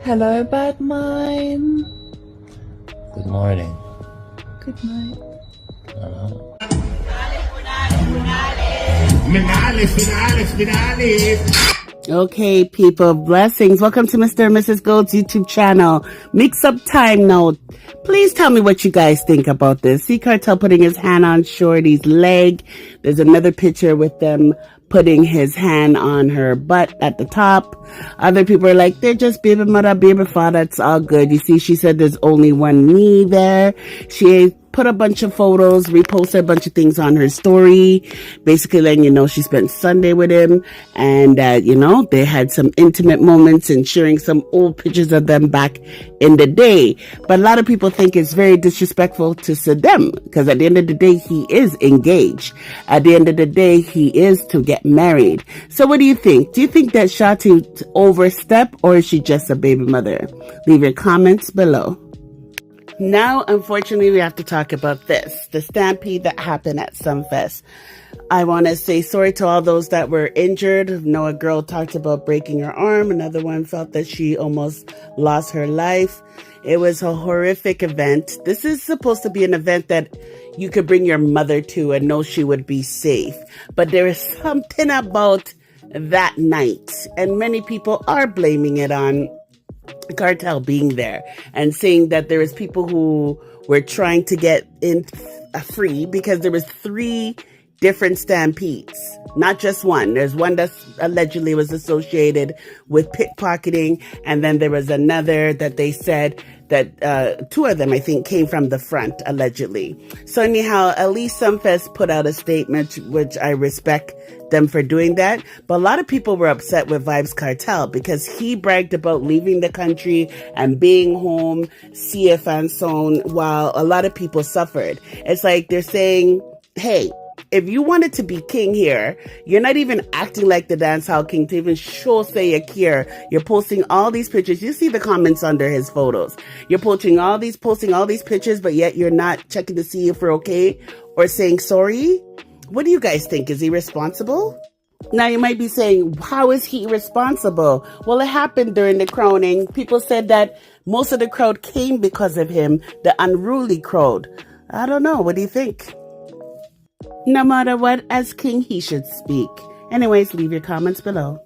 Hello, bad mime. Good morning. Good night. Okay, people, blessings. Welcome to Mr. and Mrs. Gold's YouTube channel. Mix up time now. Please tell me what you guys think about this. See Kartel putting his hand on Shorty's leg. There's another picture with them putting his hand on her butt at the top. Other people are like, they're just baby mother, baby father. It's all good. You see, she said there's only one me there. She put a bunch of photos, reposted a bunch of things on her story, basically letting you know she spent Sunday with him and they had some intimate moments and sharing some old pictures of them back in the day. But a lot of people think it's very disrespectful to them because at the end of the day, he is engaged. At the end of the day, he is to get married. So what do you think? Do you think that Shorty overstep or is she just a baby mother? Leave your comments below. Now, unfortunately, we have to talk about this, the stampede that happened at Sumfest. I want to say sorry to all those that were injured. I know a girl talked about breaking her arm. Another one felt that she almost lost her life. It was a horrific event. This is supposed to be an event that you could bring your mother to and know she would be safe. But there is something about that night, and many people are blaming it on Kartel being there and saying that there is people who were trying to get in free because there was 3 different stampedes, not just one. There's one that allegedly was associated with pickpocketing, and then there was another that they said that 2 of them, I think, came from the front, allegedly. So anyhow, at least Sumfest put out a statement, which I respect them for doing that. But a lot of people were upset with Vybz Kartel because he bragged about leaving the country and being home, safe and sound, while a lot of people suffered. It's like they're saying, hey, if you wanted to be king here, you're not even acting like the Dancehall King to even say you care. You're posting all these pictures. You see the comments under his photos. You're posting all these pictures, but yet you're not checking to see if we're okay or saying sorry. What do you guys think? Is he responsible? Now you might be saying, how is he responsible? Well, it happened during the crowning. People said that most of the crowd came because of him, the unruly crowd. I don't know. What do you think? No matter what, as king, he should speak. Anyways, leave your comments below.